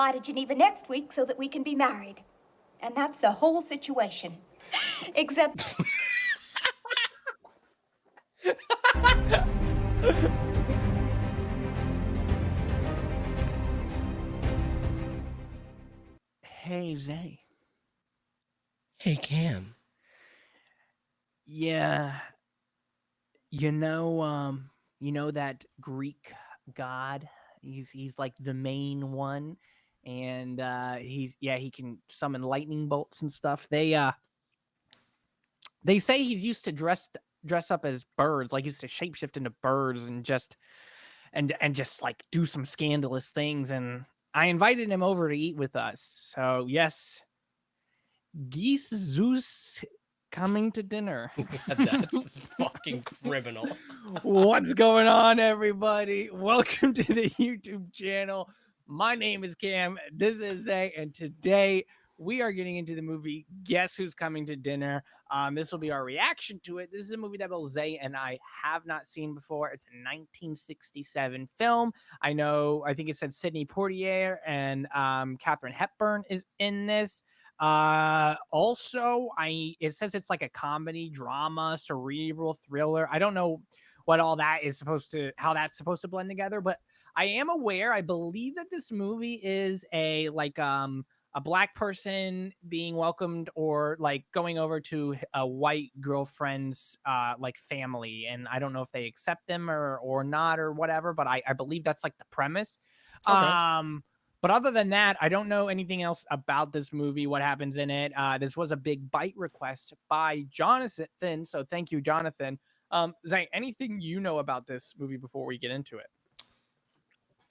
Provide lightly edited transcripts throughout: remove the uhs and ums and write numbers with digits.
fly to Geneva next week so that we can be married. And that's the whole situation. Except... Hey, Zay. Hey, Cam. Yeah. You know that Greek god? He's like the main one. And he can summon lightning bolts and stuff. They say he's used to dress up as birds, like he used to shapeshift into birds and just like do some scandalous things. And I invited him over to eat with us. So yes, Geese Zeus coming to dinner. That's fucking criminal. What's going on, everybody? Welcome to the YouTube channel. My name is Cam. This is Zay, and today we are getting into the movie Guess Who's Coming to Dinner. This will be our reaction to it. This is a movie that both Zay and I have not seen before. It's a 1967 film. I think it said Sidney Poitier and Katharine Hepburn is in this. It says it's like a comedy, drama, cerebral thriller. I don't know what all that is how that's supposed to blend together, but I am aware, I believe that this movie is a black person being welcomed or like going over to a white girlfriend's like family, and I don't know if they accept them or not or whatever, but I believe that's like the premise. Okay. But other than that, I don't know anything else about this movie, what happens in it. This was a big bite request by Jonathan, so thank you, Jonathan. Zay, anything you know about this movie before we get into it?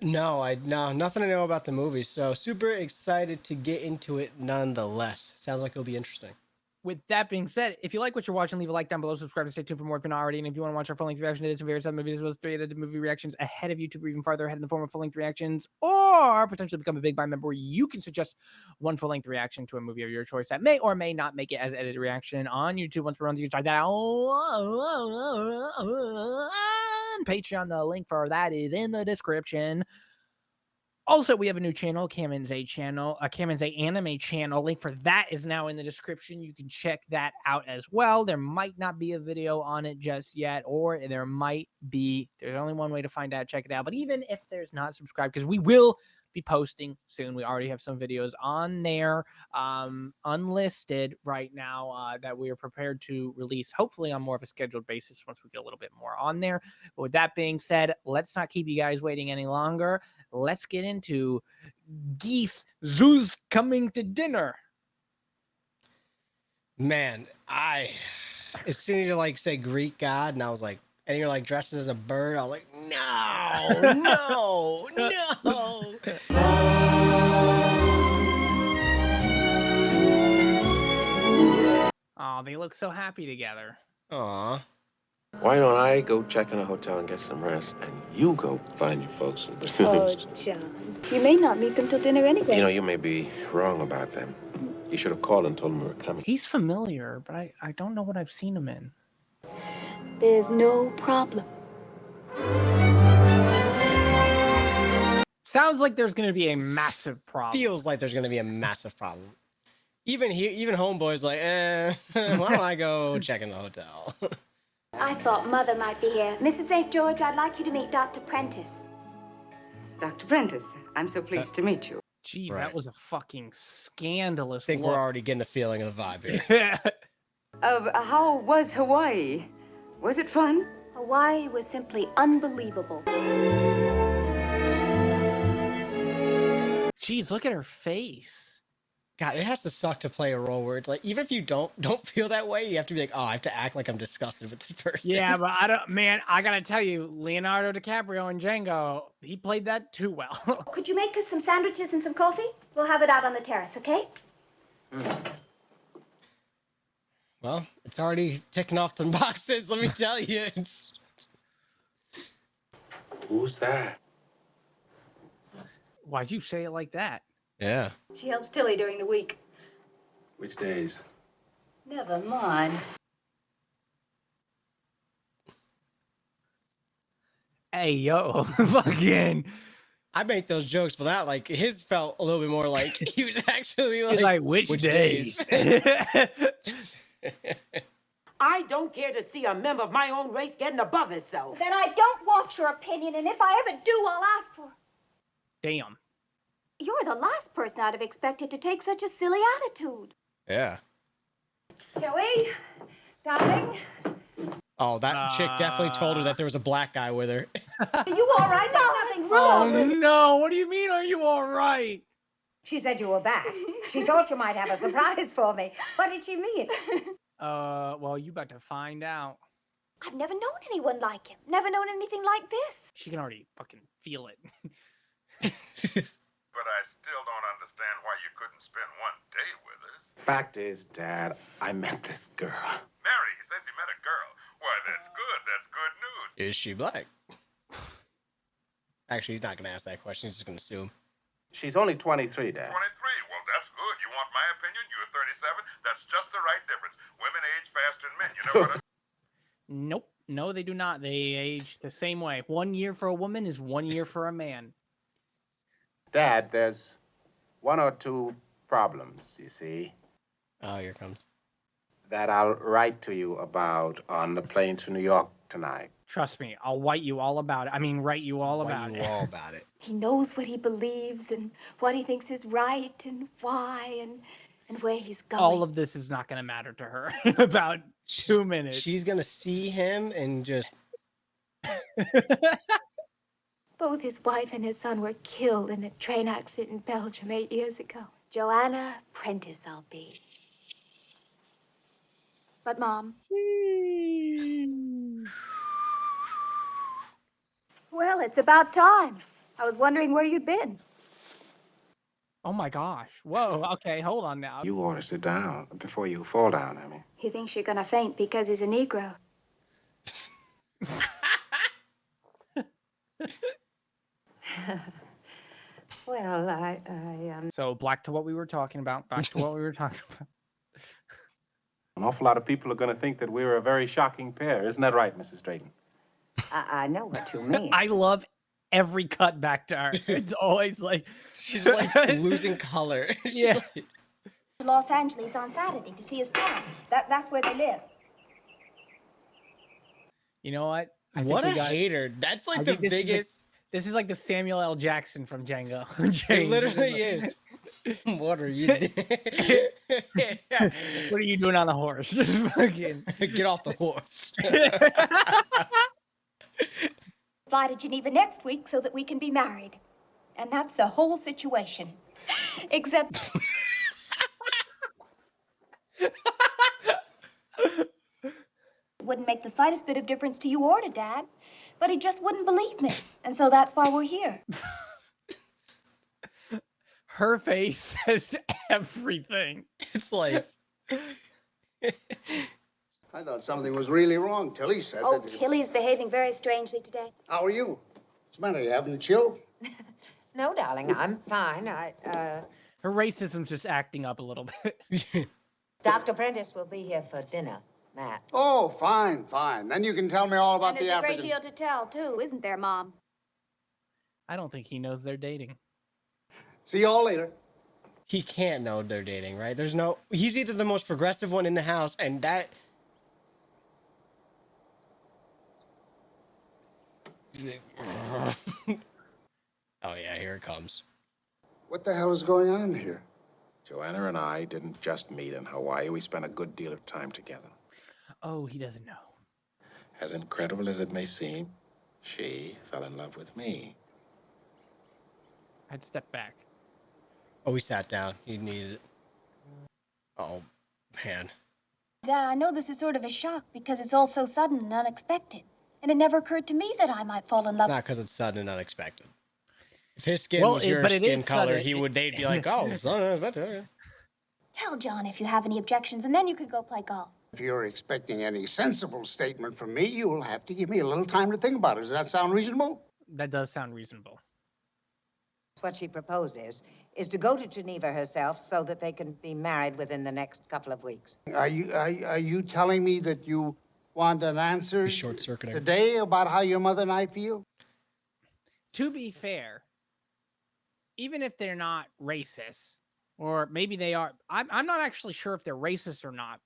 No, nothing I know about the movie. So super excited to get into it nonetheless. Sounds like it'll be interesting. With that being said, if you like what you're watching, leave a like down below, subscribe to stay tuned for more if you're not already. And if you want to watch our full-length reaction to this and various other movies, as well as created movie reactions ahead of YouTube or even farther ahead in the form of full-length reactions, or potentially become a Big Buy member where you can suggest one full-length reaction to a movie of your choice that may or may not make it as edited reaction on YouTube once we're on the YouTube. Try that out on Patreon. The link for that is in the description. Also, we have a new channel, Cam&Zay channel, a Cam&Zay anime channel. Link for that is now in the description. You can check that out as well. There might not be a video on it just yet, or there might be. There's only one way to find out. Check it out. But even if there's not, subscribe, because we will be posting soon. We already have some videos on there, unlisted right now, that we are prepared to release, hopefully on more of a scheduled basis once we get a little bit more on there. But with that being said, let's not keep you guys waiting any longer. Let's get into Geese Zeus Coming to Dinner. Man, as soon as you like say Greek god, and I was like, and you're like dressed as a bird, I was like, no. Oh, they look so happy together. Aw. Why don't I go check in a hotel and get some rest, and you go find your folks? Oh, John. You may not meet them till dinner anyway. You know, you may be wrong about them. You should have called and told them we were coming. He's familiar, but I don't know what I've seen him in. There's no problem. Sounds like there's going to be a massive problem. Feels like there's going to be a massive problem. Even Homeboy's like, why don't I go check in the hotel? I thought Mother might be here. Mrs. St. George, I'd like you to meet Dr. Prentice. Dr. Prentice, I'm so pleased to meet you. Jeez, Right. That was a fucking scandalous I think look. we're already getting the feeling of the vibe here. How was Hawaii? Was it fun? Hawaii was simply unbelievable. Jeez, look at her face. God, it has to suck to play a role where it's like, even if you don't feel that way, you have to be like, oh, I have to act like I'm disgusted with this person. Yeah, but I gotta tell you, Leonardo DiCaprio in Django, he played that too well. Could you make us some sandwiches and some coffee? We'll have it out on the terrace, okay? Well, it's already ticking off the boxes, let me tell you. Who's that? Why'd you say it like that? Yeah. She helps Tilly during the week. Which days? Never mind. Hey, yo, fucking I make those jokes, but that like his felt a little bit more like he was actually like, He's like, which days? I don't care to see a member of my own race getting above himself. Then I don't want your opinion, and if I ever do, I'll ask for... Damn. You're the last person I'd have expected to take such a silly attitude. Yeah. Joey, darling, Oh, that chick definitely told her that there was a black guy with her. are you all right? There's nothing Oh wrong. no! What do you mean? Are you all right? She said you were back. She thought you might have a surprise for me. What did she mean? Well, you about to find out. I've never known anyone like him. Never known anything like this. She can already fucking feel it. But I still don't understand why you couldn't spend one day with us. Fact is, Dad, I met this girl. Mary, he says he met a girl. Why, that's good. That's good news. Is she black? Actually, he's not gonna ask that question. He's just gonna assume. She's only 23, Dad. 23. Well, that's good. You want my opinion? You're 37. That's just the right difference. Women age faster than men. You know what I Nope. No, they do not. They age the same way. 1 year for a woman is 1 year for a man. Dad, there's one or two problems, you see, Oh, here it comes. that I'll write to you about on the plane to New York tonight. Trust me, I'll write you all about it. I mean, write you all Why about you it. all about it. He knows what he believes and what he thinks is right and why and where he's going. All of this is not going to matter to her in about 2 minutes. She's gonna see him and just. Both his wife and his son were killed in a train accident in Belgium 8 years ago. Joanna Prentice I'll be. But, Mom... Well, it's about time. I was wondering where you'd been. Oh my gosh. Whoa. Okay, hold on now. You ought to sit down before you fall down, I mean. He thinks you're gonna faint because he's a Negro. Well, I So back to what we were talking about. Back to what we were talking about. An awful lot of people are going to think that we're a very shocking pair. Isn't that right, Mrs. Drayton? I know what you mean. I love every cut back to her. It's always like She's like losing color. She's Yeah. like, To Los Angeles on Saturday to see his parents. That's where they live. You know what? I think what we a got- hater. That's I like the think this is biggest. This is like the Samuel L. Jackson from Django. It literally is. What are you doing? What are you doing on the horse? Just fucking Get off the horse. Fly to Geneva next week so that we can be married. And that's the whole situation. Except... It wouldn't make the slightest bit of difference to you or to Dad. But he just wouldn't believe me. And so that's why we're here. her face says everything. It's like. I thought something was really wrong. Tilly said Oh, that... Tilly's behaving very strangely today. How are you? What's the matter? You having a chill? No, darling, I'm fine. Her racism's just acting up a little bit. Dr. Prentice will be here for dinner, Matt. Oh, fine, fine. Then you can tell me all about And there's the a African... great deal to tell, too, isn't there, Mom? I don't think he knows they're dating. See you all later. He can't know they're dating, right? There's no. He's either the most progressive one in the house, and that. Oh, yeah, here it comes. What the hell is going on here? Joanna and I didn't just meet in Hawaii. We spent a good deal of time together. Oh, he doesn't know. As incredible as it may seem, she fell in love with me. I'd step back. Oh, he sat down. He needed it. Oh, man. Dad, I know this is sort of a shock because it's all so sudden and unexpected. And it never occurred to me that I might fall in It's love. not because it's sudden and unexpected. If his skin Well, was it- your but it skin is color, sudden. they'd be like, oh, it's not unexpected. Tell John if you have any objections, and then you could go play golf. If you're expecting any sensible statement from me, you'll have to give me a little time to think about it. Does that sound reasonable? That does sound reasonable. What she proposes is to go to Geneva herself so that they can be married within the next couple of weeks. Are you telling me that you want an answer He's short-circuiting. today about how your mother and I feel? To be fair, even if they're not racist, or maybe they are, I'm not actually sure if they're racist or not.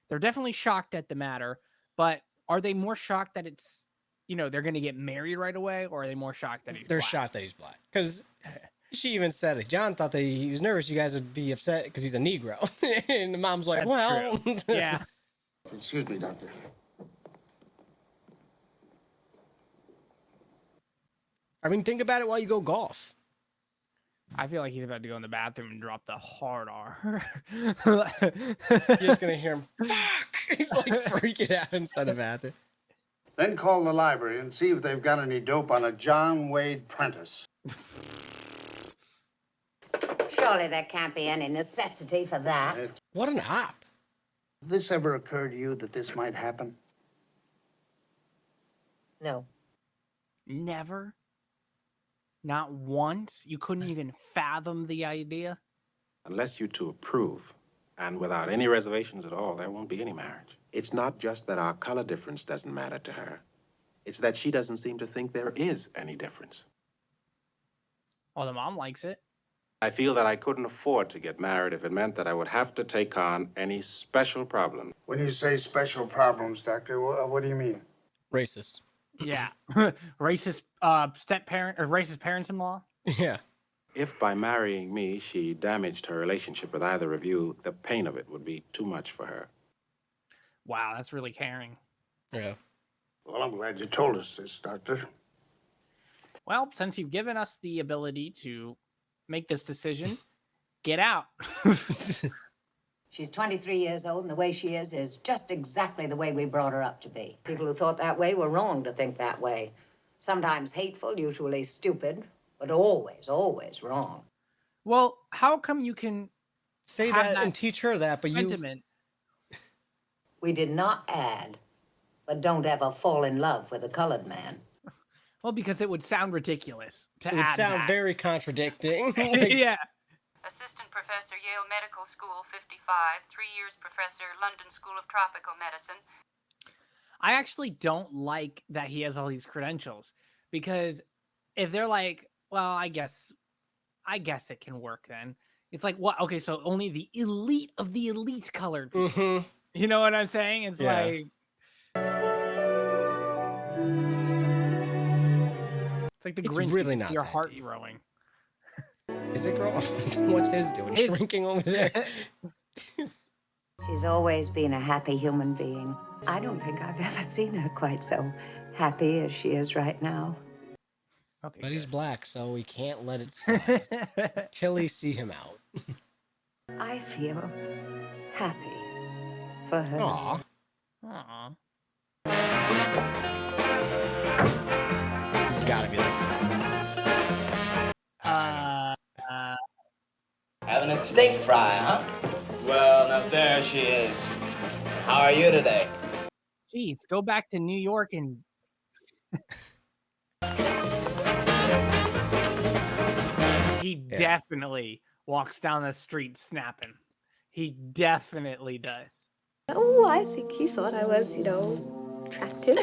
They're definitely shocked at the matter, but are they more shocked that it's, they're going to get married right away, or are they more shocked that he's They're black? shocked that he's black. Because she even said it. John thought that he was nervous you guys would be upset because he's a Negro. And the mom's like, That's well. true. Yeah. Excuse me, Doctor. I mean, think about it while you go golf. I feel like he's about to go in the bathroom and drop the hard R. You're just going to hear him, fuck! He's like freaking out inside the bathroom. Then call the library and see if they've got any dope on a John Wayne Prentice. Surely there can't be any necessity for that. What an op. Did this ever occur to you that this might happen? No. Never? Not once? You couldn't even fathom the idea? Unless you two approve, and without any reservations at all, there won't be any marriage. It's not just that our color difference doesn't matter to her. It's that she doesn't seem to think there is any difference. Oh, the mom likes it. I feel that I couldn't afford to get married if it meant that I would have to take on any special problem. When you say special problems, Doctor, what do you mean? Racist. Yeah. Racist step-parent or racist parents-in-law? Yeah. If by marrying me, she damaged her relationship with either of you, the pain of it would be too much for her. Wow, that's really caring. Yeah. Well, I'm glad you told us this, Doctor. Well, since you've given us the ability to make this decision, get out. She's 23 years old, and the way she is just exactly the way we brought her up to be. People who thought that way were wrong to think that way. Sometimes hateful, usually stupid, but always, always wrong. Well, how come you can say that and teach her that, but sentiment? We did not add, but don't ever fall in love with a colored man. Well, because it would sound ridiculous to add It would sound that. very contradicting. Yeah. Assistant Professor, Yale Medical School, 55, 3 years Professor, London School of Tropical Medicine. I actually don't like that he has all these credentials, because if they're like, well, I guess it can work then. It's like, what? Okay, so only the elite of the elite colored people. Mm-hmm. You know what I'm saying? It's like... It's like the It's Grinch. really not your that heart deep. growing. Is it growing? What's his doing? Shrinking over there? She's always been a happy human being. I don't think I've ever seen her quite so happy as she is right now. Okay, but he's black, so we can't let it slide till we see him out. I feel happy for her. Aw. Aw. This has got to be like... Having a steak fry, huh? Well, now there she is. How are you today? Jeez, go back to New York and... He definitely walks down the street snapping. He definitely does. Oh, I think he thought I was, attractive.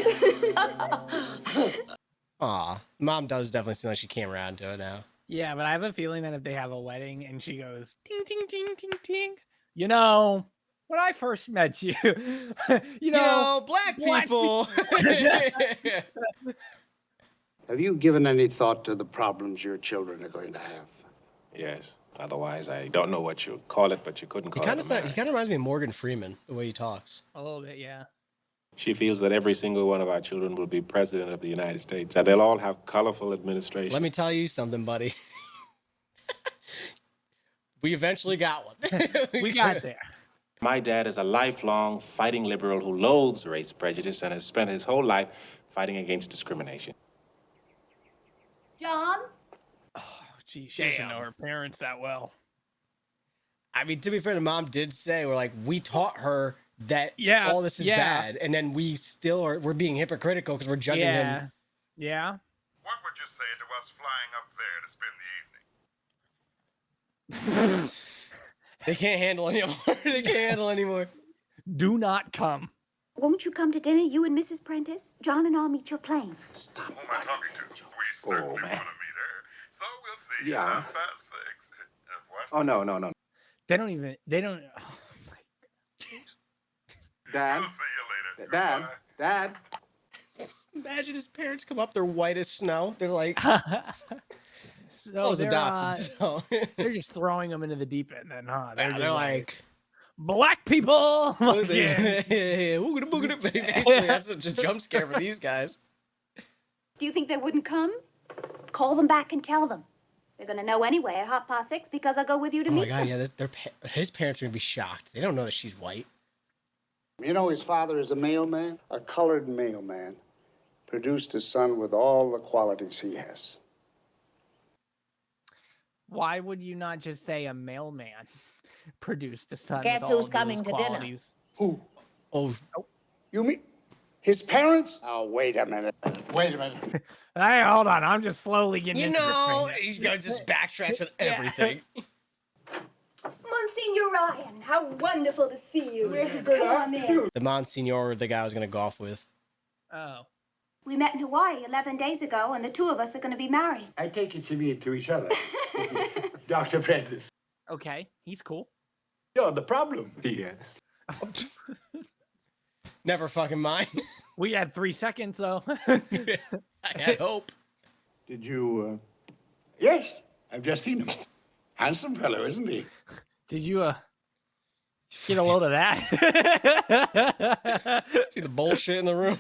Aw. Mom does definitely seem like she came around to it now. Yeah, but I have a feeling that if they have a wedding and she goes, ting, ting, ting, ting, ting, when I first met you, black people. Have you given any thought to the problems your children are going to have? Yes. Otherwise, I don't know what you call it, but you couldn't call it a marriage. He kind of reminds me of Morgan Freeman, the way he talks. A little bit, yeah. She feels that every single one of our children will be president of the United States, and they'll all have colorful administration. Let me tell you something, buddy. We eventually got one. We got there. My dad is a lifelong fighting liberal who loathes race prejudice and has spent his whole life fighting against discrimination. John? Oh, gee, she doesn't know her parents that well. I mean, to be fair, the mom did say, we taught her that all this is bad, and then we're being hypocritical because we're judging him. Yeah. What would you say to us flying up there to spend the evening? They can't handle anymore. Do not come. Won't you come to dinner, you and Mrs. Prentice? John and I'll meet your plane. Who am I talking to? We certainly want to meet her. So we'll see. Yeah. 6. What? Oh, no. They don't. Oh Dad. We'll see you later. Dad. Goodbye. Dad. Imagine his parents come up, they're white as snow. They're like, so I was they're, adopted. So. They're just throwing them into the deep end then, huh? They're like, black people. Like, yeah. Basically, that's such a jump scare for these guys. Do you think they wouldn't come? Call them back and tell them. They're going to know anyway at 6:30 because I'll go with you to meet them. Oh my God, yeah, his parents are going to be shocked. They don't know that she's white. You know his father is a mailman, a colored mailman. Produced a son with all the qualities he has. Why would you not just say a mailman produced a son? Guess with all who's those coming to dinner? qualities? Who? Oh. You mean his parents? Oh, wait a minute. Wait a minute. Hey, hold on. I'm just slowly getting You into know, this thing. he's going to just backtrack on everything. Monsignor Ryan, how wonderful to see you. Come on in. The Monsignor, the guy I was going to golf with. Oh. We met in Hawaii 11 days ago, and the two of us are going to be married. I take it to mean to each other. Dr. Prentice. Okay, he's cool. You're the problem. Yes. Never fucking mind. We had 3 seconds, though. I had hope. Did you, Yes, I've just seen him. Handsome fellow, isn't he? Did you, get a load of that? See the bullshit in the room?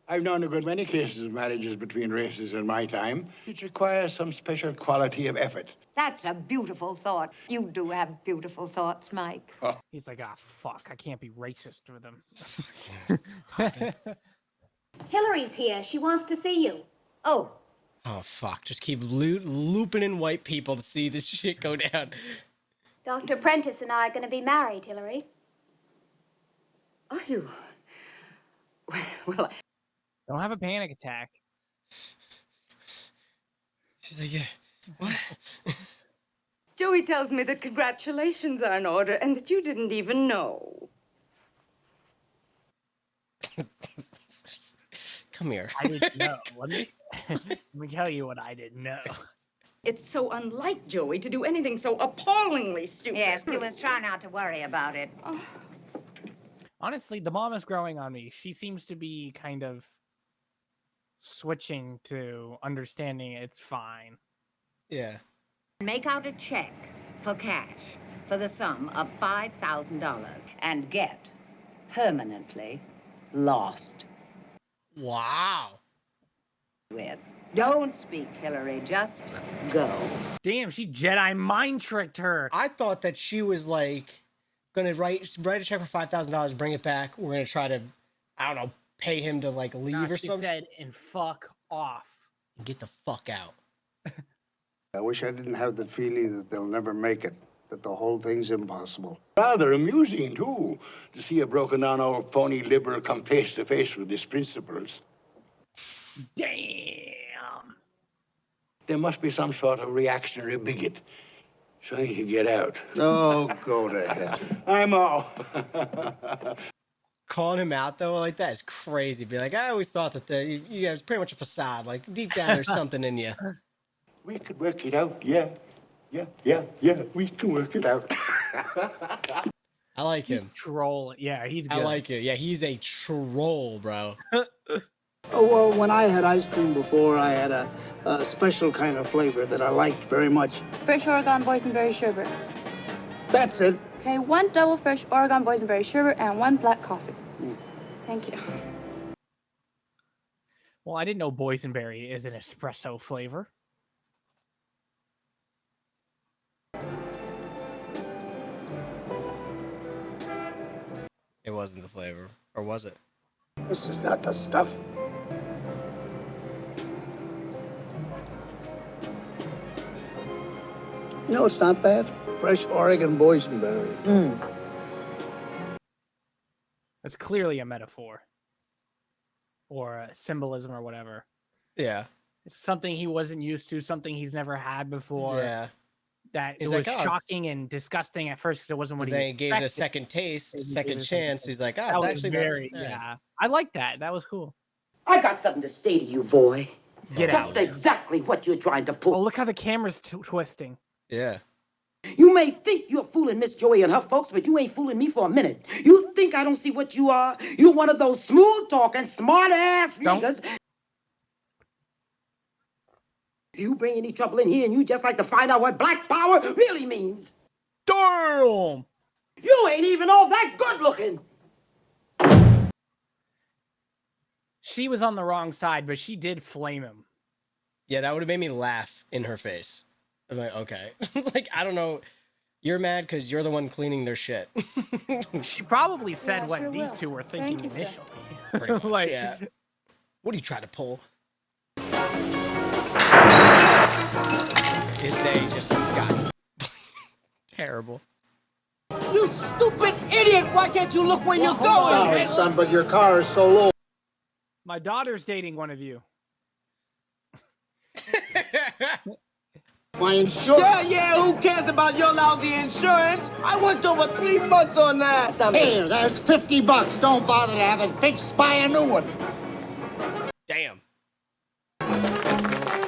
I've known a good many cases of marriages between races in my time. It requires some special quality of effort. That's a beautiful thought. You do have beautiful thoughts, Mike. Oh. He's like, fuck, I can't be racist with him. Hillary's here. She wants to see you. Oh. Oh, fuck. Just keep looping in white people to see this shit go down. Dr. Prentice and I are going to be married, Hillary. Are you? Well, Don't have a panic attack. She's like, yeah. What? Joey tells me that congratulations are in order and that you didn't even know. Come here. I didn't know. Let me tell you what I didn't know. It's so unlike Joey to do anything so appallingly stupid. Yes, you must try not to worry about it. Oh. Honestly, the mom is growing on me. She seems to be kind of switching to understanding it's fine. Yeah. Make out a check for cash for the sum of $5,000 and get permanently lost. Wow. With. Don't speak, Hillary. Just go. Damn, she Jedi mind tricked her. I thought that she was like gonna write a check for $5,000, bring it back. We're gonna try to, I don't know, pay him to like leave or she something. said, and fuck off. And get the fuck out. I wish I didn't have the feeling that they'll never make it, that the whole thing's impossible. Rather amusing, too, to see a broken down old phony liberal come face to face with his principles. Damn. There must be some sort of reactionary bigot trying to get out. Oh, go to hell. I'm all. Calling him out though like that is crazy. Be like, I always thought that you guys pretty much a facade. Like deep down, there's something in you. We could work it out. Yeah. We can work it out. I like him. He's trolling. Yeah, he's good. I like it. Yeah, he's a troll, bro. Oh, well, when I had ice cream before, I had a special kind of flavor that I liked very much. Fresh Oregon boysenberry sherbet. That's it. Okay, 1 double fresh Oregon boysenberry sherbet and 1 black coffee. Thank you. Well, I didn't know boysenberry is an espresso flavor. It wasn't the flavor, or was it? This is not the stuff. You know, it's not bad. Fresh Oregon boysenberry. That's clearly a metaphor. Or a symbolism or whatever. Yeah. It's something he wasn't used to, something he's never had before. Yeah. That He's it was like, oh, shocking and disgusting at first because it wasn't what Then he he gave it a expected. second taste, He second gave it a chance. He's like, that it's was actually very, better. yeah. I like that. That was cool. I got something to say to you, boy. Get out. Just exactly what you're trying to pull. Oh, look how the camera's twisting. Yeah. You may think you're fooling Miss Joey and her folks, but you ain't fooling me for a minute. You think I don't see what you are? You're one of those smooth-talking, smart-ass niggas. You bring any trouble in here and you just like to find out what black power really means. Damn! You ain't even all that good-looking. She was on the wrong side, but she did flame him. Yeah, that would have made me laugh in her face. I'm like, okay. Like, I don't know. You're mad because you're the one cleaning their shit. She probably said Yeah, what sure these will. two were thinking Thank you, sir. initially. Pretty much, Like, yeah. What are you trying to pull? His day just got terrible. You stupid idiot! Why can't you look where you're going? Sorry, son, but your car is so low. My daughter's dating one of you. My insurance? Yeah, who cares about your lousy insurance? I worked over 3 months on that. Here, there's $50. Don't bother to have it fixed. Buy a new one. Damn. That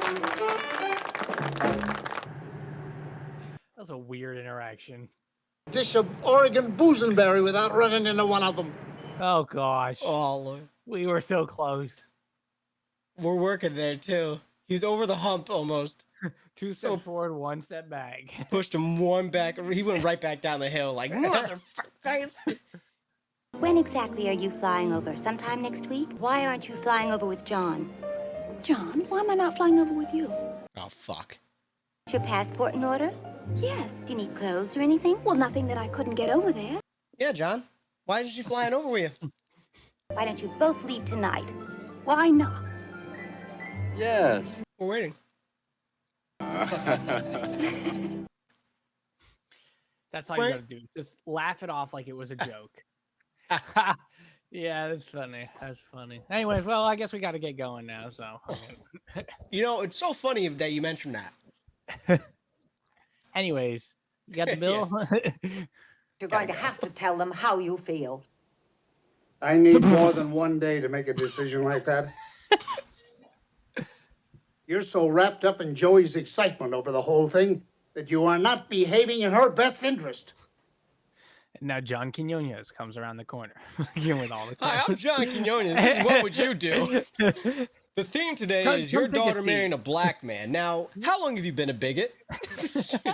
was a weird interaction. Dish of Oregon boozleberry without running into one of them. Oh, gosh. Oh, Lord. We were so close. We're working there, too. He was over the hump almost. 2 steps forward, 1 step back. Pushed him 1 back. He went right back down the hill like, motherfucker. When exactly are you flying over? Sometime next week? Why aren't you flying over with John? John, why am I not flying over with you? Oh, fuck. Is your passport in order? Yes. Do you need clothes or anything? Well, nothing that I couldn't get over there. Yeah, John. Why isn't she flying over with you? Why don't you both leave tonight? Why not? Yes. We're waiting. That's all you gotta do. Just laugh it off like it was a joke. Yeah, that's funny. That's funny. Anyways, well, I guess we got to get going now. So, you know, it's so funny that you mentioned that. Anyways, you got the bill? You're going to have to tell them how you feel. I need more than 1 day to make a decision like that. You're so wrapped up in Joey's excitement over the whole thing that you are not behaving in her best interest. Now John Quinones comes around the corner. With all the Hi, I'm John Quinones. This is What Would You Do? The theme today is your daughter marrying a black man. Now, how long have you been a bigot?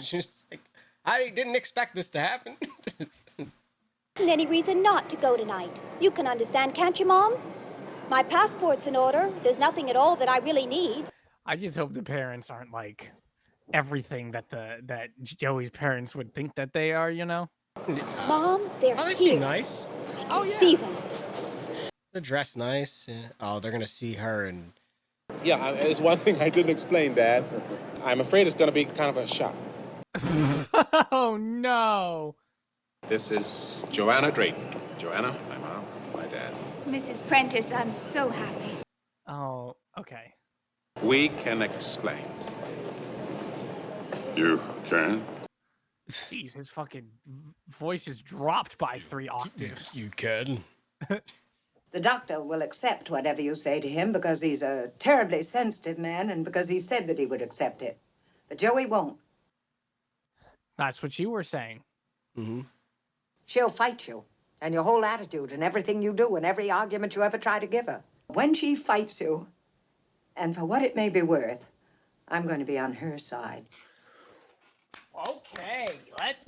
She's like, I didn't expect this to happen. Isn't any reason not to go tonight. You can understand, can't you, Mom? My passport's in order. There's nothing at all that I really need. I just hope the parents aren't like everything that that Joey's parents would think that they are, you know? Mom, they're they here. seem nice. Oh, yeah. See them. They're dressed nice. Yeah. Oh, they're gonna see her and. Yeah, it's one thing I didn't explain, Dad. I'm afraid it's gonna be kind of a shock. Oh no! This is Joanna Drayton. Joanna, my mom, my dad. Mrs. Prentice, I'm so happy. Oh, okay. We can explain. You can? Jeez, his fucking voice is dropped by 3 octaves. You can. The doctor will accept whatever you say to him because he's a terribly sensitive man and because he said that he would accept it. But Joey won't. That's what you were saying. Mm-hmm. She'll fight you and your whole attitude and everything you do and every argument you ever try to give her. When she fights you, and for what it may be worth, I'm going to be on her side. Okay, let's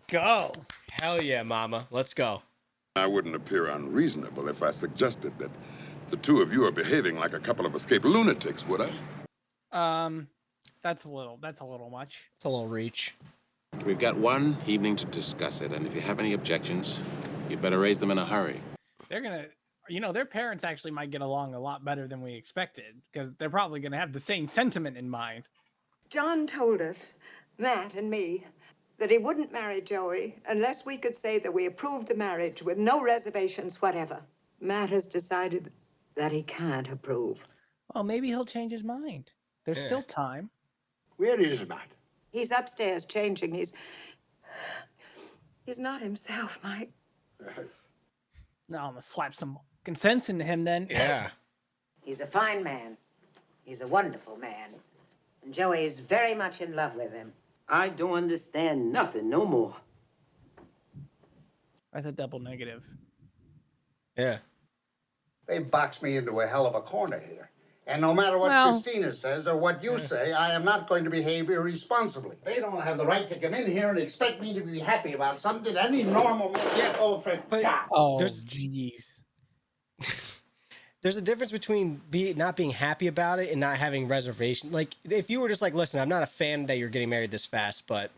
go. Hell yeah, Mama. Let's go. I wouldn't appear unreasonable if I suggested that the two of you are behaving like a couple of escaped lunatics, would I? That's a little much. It's a little reach. We've got 1 evening to discuss it, and if you have any objections, you better raise them in a hurry. They're gonna, you know, their parents actually might get along a lot better than we expected because they're probably gonna have the same sentiment in mind. John told us, Matt and me, that he wouldn't marry Joey unless we could say that we approved the marriage with no reservations whatever. Matt has decided that he can't approve. Well, maybe he'll change his mind. There's still time. Where is Matt? He's upstairs changing. He's not himself, Mike. No, I'm gonna slap some sense into him then. Yeah. He's a fine man. He's a wonderful man. And Joey's very much in love with him. I don't understand nothing no more. That's a double negative. Yeah. They boxed me into a hell of a corner here. And no matter what Christina says or what you say, I am not going to behave irresponsibly. They don't have the right to come in here and expect me to be happy about something that any normal man... Oh, jeez. There's a difference between not being happy about it and not having reservation. Like, if you were just like, listen, I'm not a fan that you're getting married this fast, but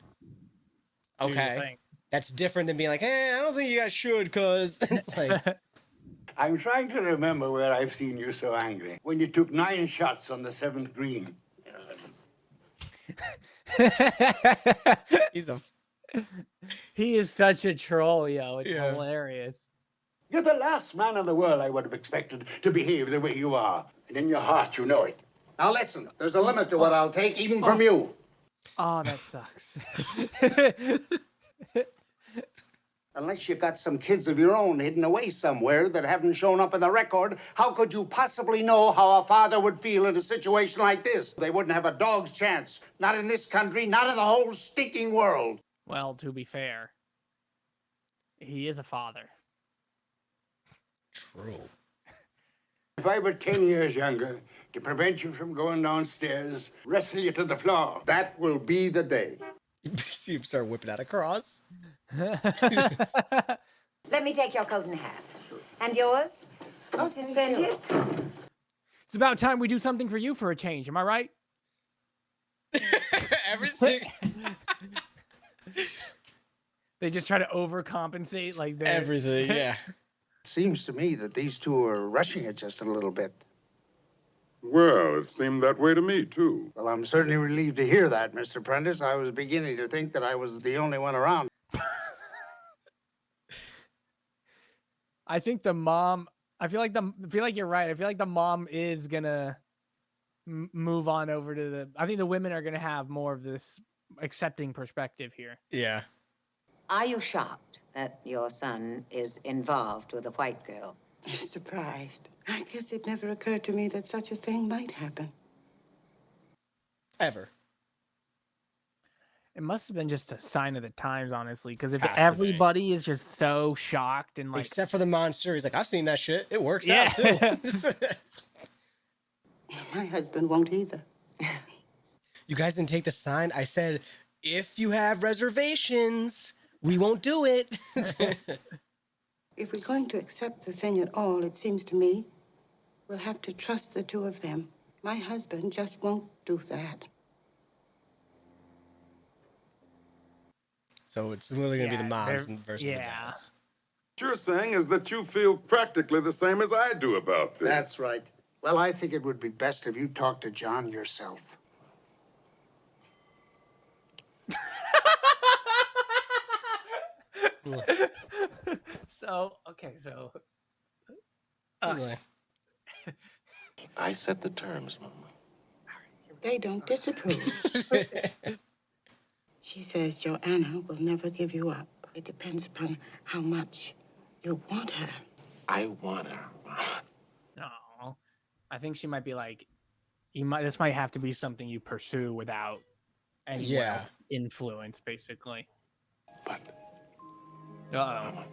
okay. That's different than being like, I don't think you guys should, because it's like... I'm trying to remember where I've seen you so angry. When you took 9 shots on the 7th green. He is such a troll, yo. It's hilarious. You're the last man in the world I would have expected to behave the way you are. And in your heart, you know it. Now listen, there's a limit to what I'll take, even from you. Oh, that sucks. Unless you've got some kids of your own hidden away somewhere that haven't shown up in the record, how could you possibly know how a father would feel in a situation like this? They wouldn't have a dog's chance. Not in this country, not in the whole stinking world. Well, to be fair, he is a father. True. If I were 10 years younger, to prevent you from going downstairs, wrestle you to the floor. That will be the day. See him start whipping out a cross. Let me take your coat and hat. And yours, Mrs. Prentice? It's about time we do something for you for a change. Am I right? Everything. They just try to overcompensate, like everything. Yeah. Seems to me that these two are rushing it just a little bit. Well, it seemed that way to me, too. Well, I'm certainly relieved to hear that, Mr. Prentice. I was beginning to think that I was the only one around. I think the mom. I feel like you're right. I feel like the mom is gonna move on over to the. I think the women are gonna have more of this accepting perspective here. Yeah. Are you shocked that your son is involved with a white girl? Surprised. I guess it never occurred to me that such a thing might happen. Ever. It must have been just a sign of the times, honestly, because if everybody is just so shocked and like, except for the monster, he's like, I've seen that shit. It works out too. My husband won't either. You guys didn't take the sign. I said, if you have reservations, we won't do it. If we're going to accept the thing at all, it seems to me, we'll have to trust the two of them. My husband just won't do that. So it's literally going to be the moms versus the dads. What you're saying is that you feel practically the same as I do about this. That's right. Well, I think it would be best if you talked to John yourself. So I set the terms, Mama. They don't disapprove. She says Joanna will never give you up. It depends upon how much you want her. I want her. No, I think she might be like, this might have to be something you pursue without anyone else influence, basically. But. Uh-oh.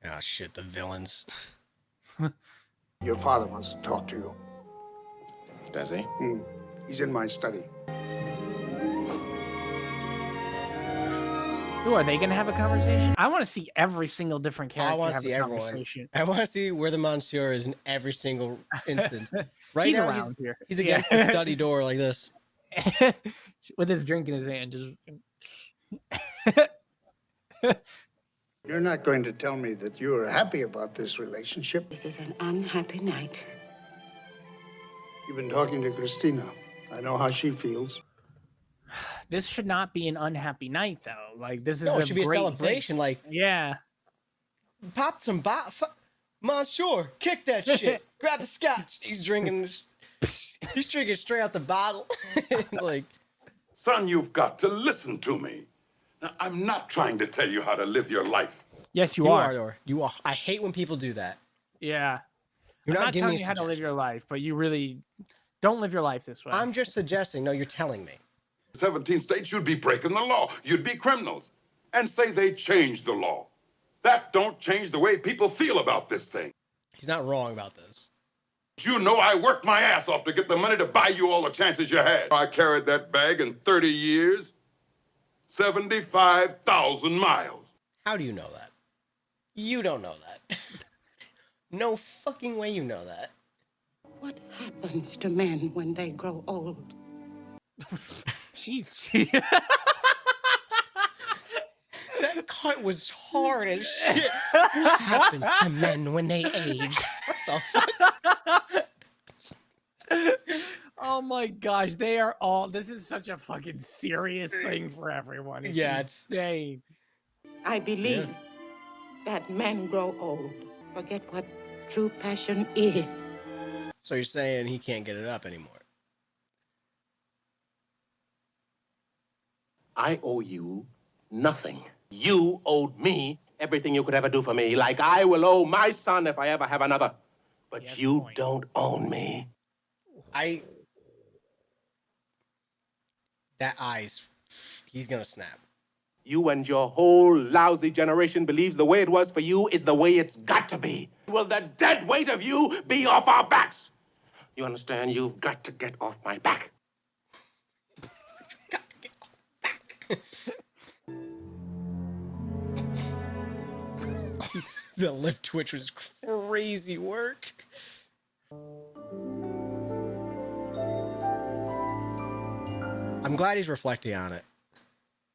Oh, shit, the villains. Your father wants to talk to you. Does he? He's in my study. Ooh, are they going to have a conversation? I want to see every single different character I want to have see a everyone. conversation. I want to see where the Monsieur is in every single instance. Right He's now, around here. He's against the study door like this. With his drink in his hand. You're not going to tell me that you're happy about this relationship. This is an unhappy night. You've been talking to Christina. I know how she feels. This should not be an unhappy night, though. Like, this is it should be a great celebration. thing. Like, pop some Monsieur, kick that shit. Grab the scotch. He's drinking straight out the bottle. Like, son, you've got to listen to me. Now, I'm not trying to tell you how to live your life. Yes, you are. You are. I hate when people do that. Yeah. You're I'm not not giving telling me you how to live your life, but you really Don't live your life this way. I'm just suggesting. No, you're telling me. 17 states, you'd be breaking the law. You'd be criminals. And say they changed the law. That don't change the way people feel about this thing. He's not wrong about this. You know I worked my ass off to get the money to buy you all the chances you had. I carried that bag in 30 years, 75,000 miles. How do you know that? You don't know that. No fucking way you know that. What happens to men when they grow old? Jeez. That cut was hard as shit. What happens to men when they age? What the fuck? Oh my gosh, they are all. This is such a fucking serious thing for everyone. It's insane. I believe that men grow old, forget what true passion is. So you're saying he can't get it up anymore? I owe you nothing. You owed me everything you could ever do for me, like I will owe my son if I ever have another. But you don't own me. That eyes, he's gonna snap. You and your whole lousy generation believes the way it was for you is the way it's got to be. Will the dead weight of you be off our backs? You understand? You've got to get off my back. The lip twitch was crazy work. I'm glad he's reflecting on it.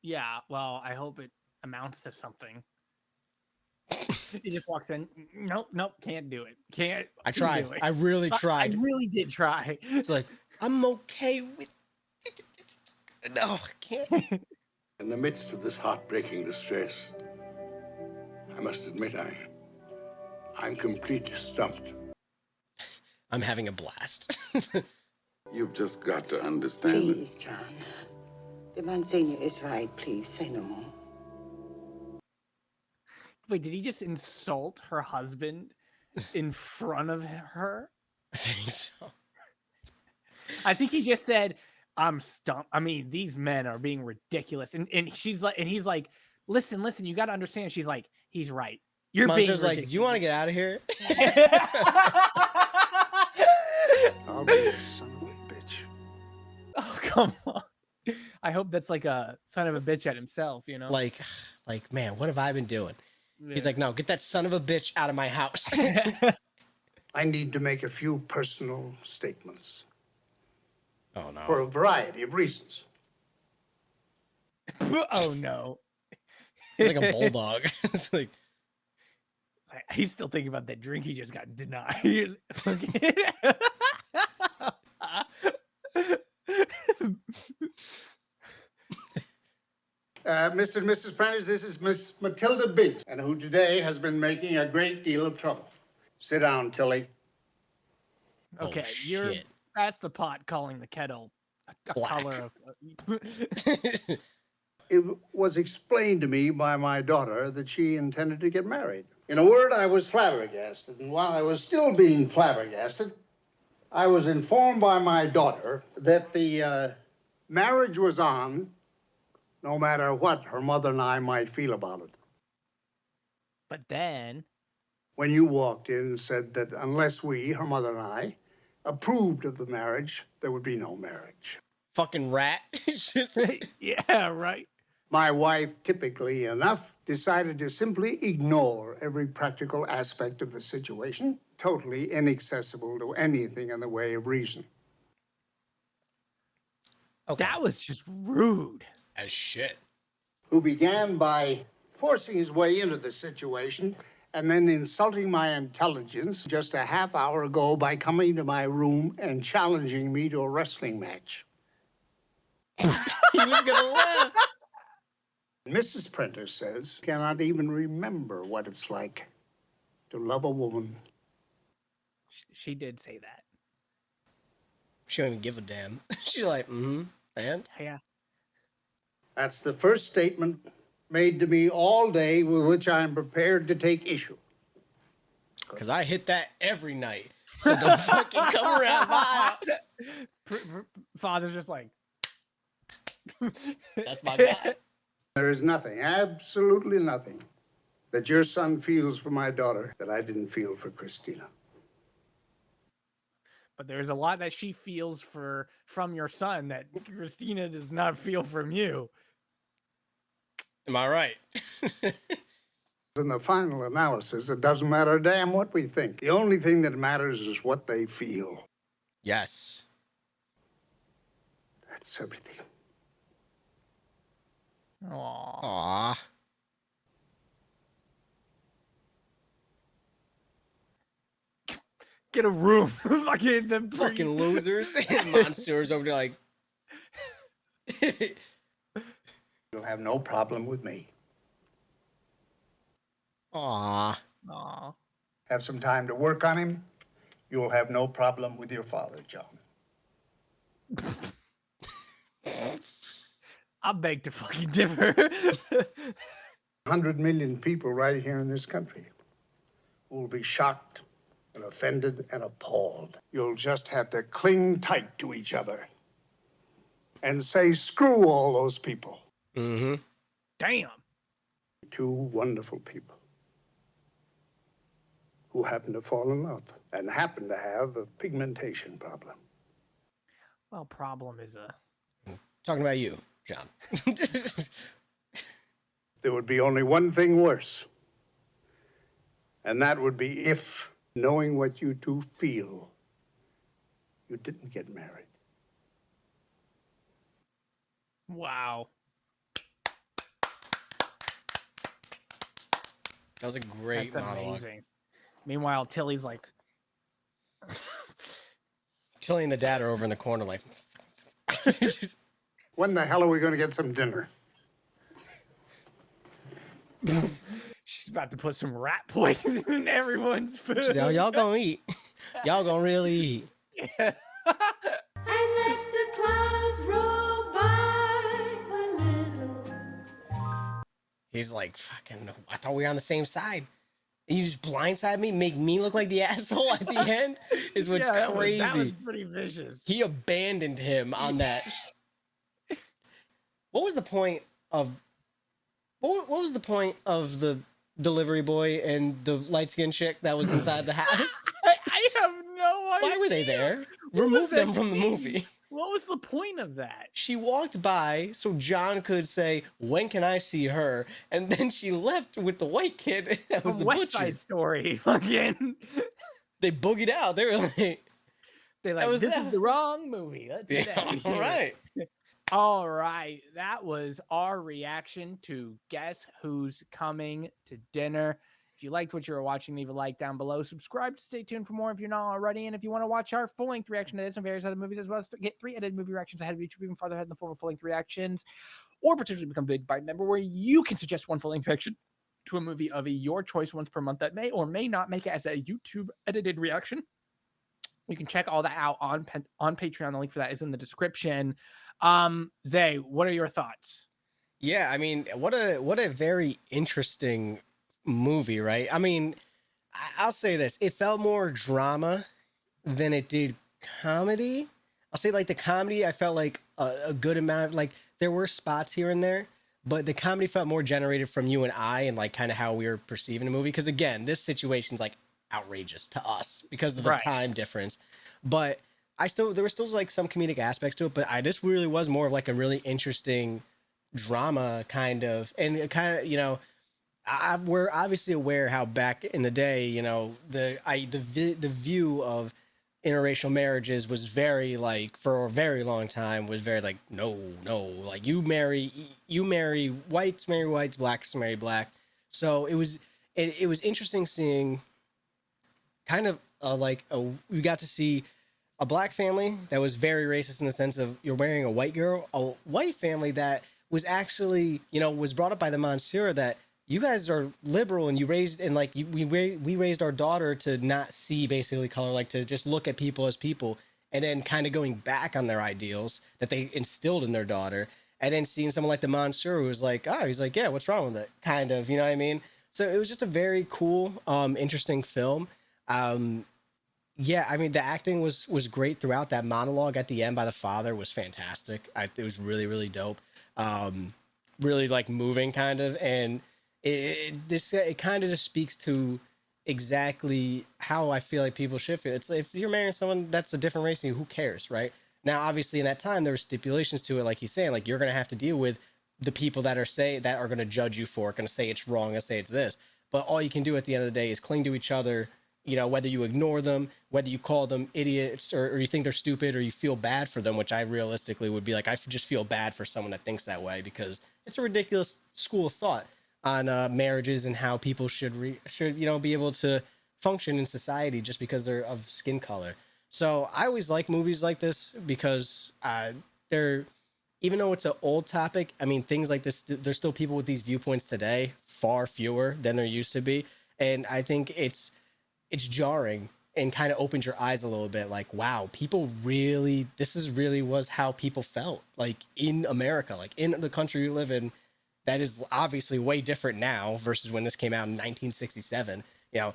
Yeah, well, I hope it amounts to something. He just walks in. Nope, can't do it. Can't. I tried. I really tried. I really did try. It's like, I'm okay with it. No, I can't. In the midst of this heartbreaking distress, I must admit I'm completely stumped. I'm having a blast. You've just got to understand it. Please, John. The Monsignor is right. Please, say no more. Wait, did he just insult her husband in front of her? I think so. I think he just said, I'm stumped. I mean, these men are being ridiculous. And she's like, and he's like, listen, you got to understand. She's like, he's right. You're Monster's being like, do you want to get out of here? I'll be a son of a bitch. Oh, come on. I hope that's like a son of a bitch at himself, you know? Like, man, what have I been doing? Yeah. He's like, no, get that son of a bitch out of my house. I need to make a few personal statements. Oh, no. For a variety of reasons. Oh, no. He's like a bulldog. It's like, he's still thinking about that drink he just got denied. Mr. and Mrs. Prentice, this is Miss Matilda Biggs, and who today has been making a great deal of trouble. Sit down, Tilly. Okay, that's the pot calling the kettle a color of... It was explained to me by my daughter that she intended to get married. In a word, I was flabbergasted, and while I was still being flabbergasted, I was informed by my daughter that the marriage was on, no matter what her mother and I might feel about it. But then... When you walked in and said that unless we, her mother and I, approved of the marriage, there would be no marriage. Fucking rat. Yeah, right. My wife, typically enough, decided to simply ignore every practical aspect of the situation, totally inaccessible to anything in the way of reason. Okay. That was just rude. As shit. Who began by forcing his way into the situation and then insulting my intelligence just a half hour ago by coming to my room and challenging me to a wrestling match. He was gonna laugh. Mrs. Prentice says cannot even remember what it's like to love a woman. She did say that. She don't even give a damn. She's like, and? Yeah. That's the first statement made to me all day with which I am prepared to take issue. Because I hit that every night. So don't fucking come around my house. Father's just like, that's my guy. There is nothing, absolutely nothing, that your son feels for my daughter that I didn't feel for Christina. But there's a lot that she feels from your son that Christina does not feel from you. Am I right? In the final analysis, it doesn't matter a damn what we think. The only thing that matters is what they feel. Yes. That's everything. Aww. Get a room. Fucking losers. And Monsters over there like. You'll have no problem with me. Aww. Have some time to work on him. You'll have no problem with your father, John. I beg to fucking differ. 100 million people right here in this country will be shocked and offended and appalled. You'll just have to cling tight to each other and say, screw all those people. Mm-hmm. Damn. Two wonderful people who happen to fall in love and happen to have a pigmentation problem. Well, problem is a... Talking about you, John. There would be only one thing worse. And that would be if, knowing what you two feel, you didn't get married. Wow. That was a great That's monologue. amazing. Meanwhile, Tilly's like... Tilly and the dad are over in the corner like... When the hell are we going to get some dinner? She's about to put some rat poison in everyone's food. Y'all gonna eat. Y'all gonna really eat. Yeah. And let the clouds roll by a little. He's like, fucking, I thought we were on the same side. And you just blindside me, make me look like the asshole at the end, is what's crazy. That was pretty vicious. He abandoned him on that. What was the point of... What was the point of the delivery boy and the light-skinned chick that was inside the house? I have no idea. Why were they there? Remove them from the movie. What was the point of that? She walked by so John could say, when can I see her? And then she left with the white kid that was the West butcher. Side Story. Fucking. They boogied out. They were like... They're like, this is the wrong movie. Let's do that. All right. All right. That was our reaction to Guess Who's Coming to Dinner. If you liked what you were watching, leave a like down below. Subscribe to stay tuned for more if you're not already. And if you want to watch our full-length reaction to this and various other movies, as well as get 3 edited movie reactions ahead of YouTube, even farther ahead in the form of full-length reactions, or potentially become a Big Bite member where you can suggest one full-length reaction to a movie of your choice once per month that may or may not make it as a YouTube edited reaction. You can check all that out on Patreon. The link for that is in the description. Zay, what are your thoughts? Yeah, I mean, what a very interesting movie, right? I mean, I'll say this. It felt more drama than it did comedy. I'll say, like, the comedy, I felt like a good amount of, like, there were spots here and there, but the comedy felt more generated from you and I and, like, kind of how we were perceiving the movie. Because, again, this situation's, like, outrageous to us because of the time difference. But there were still like some comedic aspects to it, but this really was more of like a really interesting drama kind of, and it kind of, you know, we're obviously aware how back in the day, you know, the view of interracial marriages was very, like, for a very long time was very like, no, like you marry whites, marry whites, blacks marry black. So it was interesting seeing kind of we got to see a black family that was very racist in the sense of you're marrying a white girl, a white family that was actually, you know, was brought up by the Monsieur that you guys are liberal and you raised, and like we raised our daughter to not see basically color, like to just look at people as people, and then kind of going back on their ideals that they instilled in their daughter, and then seeing someone like the Monsieur who was like, oh, he's like, yeah, what's wrong with it? Kind of, you know what I mean? So it was just a very cool, interesting film. Yeah, I mean the acting was great throughout. That monologue at the end by the father was fantastic. It was really really dope. Um, really like moving kind of, and it kind of just speaks to exactly how I feel like people should feel. It's like, if you're marrying someone that's a different race than you, who cares, right? Now, obviously, in that time there were stipulations to it, like he's saying, like you're gonna have to deal with the people that are gonna judge you for it, gonna say it's wrong, gonna say it's this. But all you can do at the end of the day is cling to each other, you know, whether you ignore them, whether you call them idiots, or you think they're stupid, or you feel bad for them, which I realistically would be like, just feel bad for someone that thinks that way, because it's a ridiculous school of thought on marriages and how people should you know be able to function in society just because they're of skin color. So I always like movies like this because they're, even though it's an old topic, I mean things like this, there's still people with these viewpoints today, far fewer than there used to be, and I think it's jarring and kind of opens your eyes a little bit, like wow, people really, this is really was how people felt like in America, like in the country we live in, that is obviously way different now versus when this came out in 1967. You know,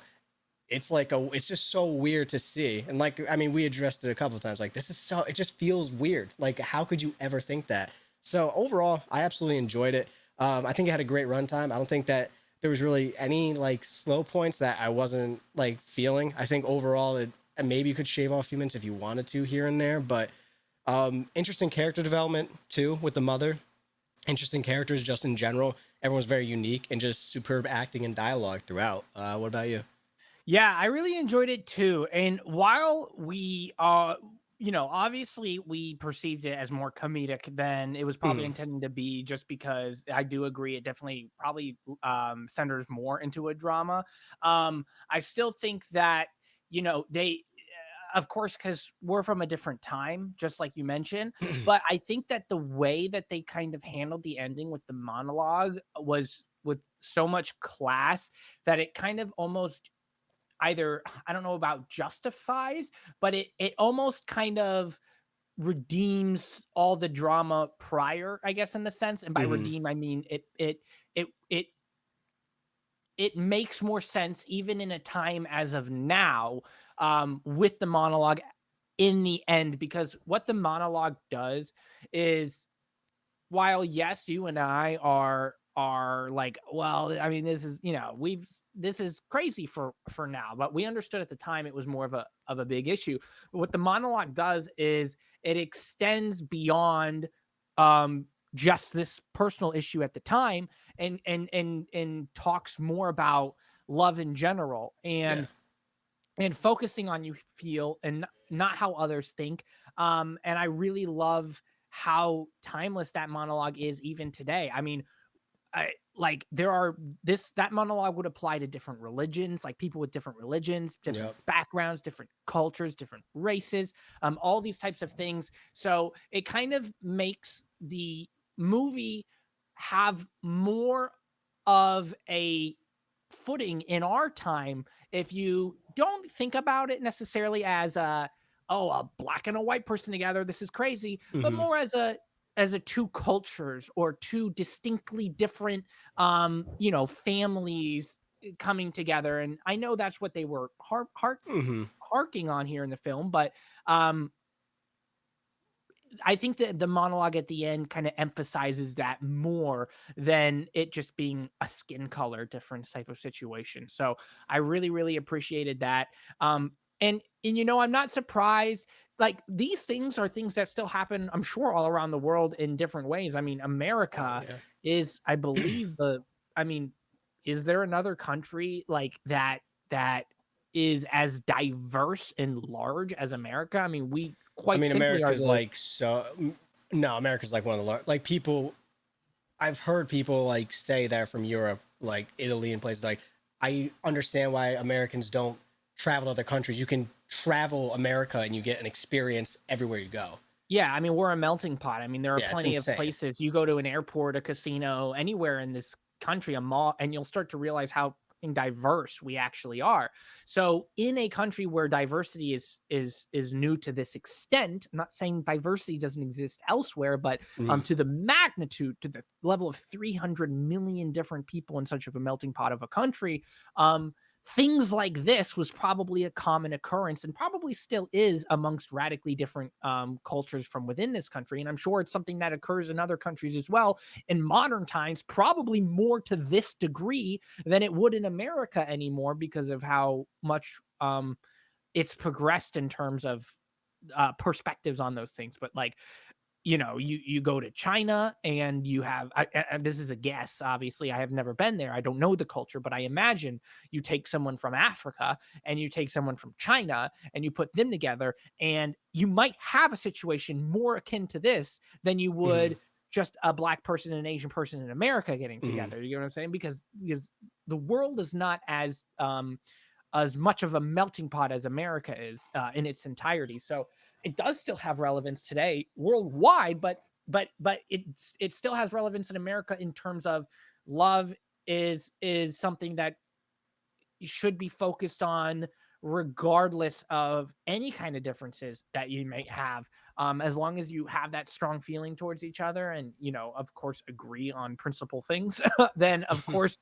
it's like it's just so weird to see. And like, I mean, we addressed it a couple of times, like this is so, it just feels weird, like how could you ever think that? So overall I absolutely enjoyed it. I think it had a great runtime. I don't think that there was really any like slow points that I wasn't like feeling. I think overall it, and maybe you could shave off a few minutes if you wanted to here and there, but interesting character development too with the mother, interesting characters just in general. Everyone's very unique, and just superb acting and dialogue throughout. What about you? Yeah, I really enjoyed it too. And while we you know, obviously we perceived it as more comedic than it was probably Mhm. intended to be, just because I do agree it definitely probably centers more into a drama. I still think that, you know, they of course, because we're from a different time, just like you mentioned. But I think that the way that they kind of handled the ending with the monologue was with so much class that it kind of almost either, I don't know about justifies, but it almost kind of redeems all the drama prior, I guess, in the sense. And by Mhm. redeem, I mean it it it makes more sense even in a time as of now, with the monologue in the end, because what the monologue does is, while yes, you and I are like, well, I mean, this is, you know, this is crazy for now, but we understood at the time it was more of a big issue. But what the monologue does is it extends beyond just this personal issue at the time, and talks more about love in general, Yeah. and focusing on you feel and not how others think. And I really love how timeless that monologue is even today. I mean, like there are this that monologue would apply to different religions, like people with different religions, different Yep. backgrounds, different cultures, different races, all these types of things. So it kind of makes the movie have more of a footing in our time if you don't think about it necessarily as a black and a white person together, this is crazy, but Mhm. more as a two cultures or two distinctly different you know, families coming together. And I know that's what they were Mhm. harking on here in the film, but um I think that the monologue at the end kind of emphasizes that more than it just being a skin color difference type of situation. So I really, really appreciated that. And you know, I'm not surprised. Like, these things are things that still happen, I'm sure, all around the world in different ways. I mean, Oh America yeah. is, I believe, I mean, is there another country like that is as diverse and large as America? I mean, we I quite mean, simply are America's the like no, America's like one of the like people. I've heard people like say that are from Europe, like Italy and places like. I understand why Americans don't travel to other countries. You can travel America and you get an experience everywhere you go. Yeah, I mean, we're a melting pot. I mean, there are Yeah, it's plenty of insane. places. You go to an airport, a casino, anywhere in this country, a mall, and you'll start to realize how fucking diverse we actually are. So, in a country where diversity is new to this extent, I'm not saying diversity doesn't exist elsewhere, but Mm. to the magnitude, to the level of 300 million different people in such of a melting pot of a country, things like this was probably a common occurrence and probably still is amongst radically different cultures from within this country. And I'm sure it's something that occurs in other countries as well in modern times, probably more to this degree than it would in America anymore because of how much it's progressed in terms of perspectives on those things. But like, you go to China and you have, and this is a guess, obviously, I have never been there. I don't know the culture, but I imagine you take someone from Africa and you take someone from China and you put them together, and you might have a situation more akin to this than you would just a black person and an Asian person in America getting together. You know what I'm saying? Because the world is not as much of a melting pot as America is in its entirety. So it does still have relevance today worldwide, but it still has relevance in America in terms of love is something that should be focused on regardless of any kind of differences that you may have, as long as you have that strong feeling towards each other and, of course, agree on principal things, then of course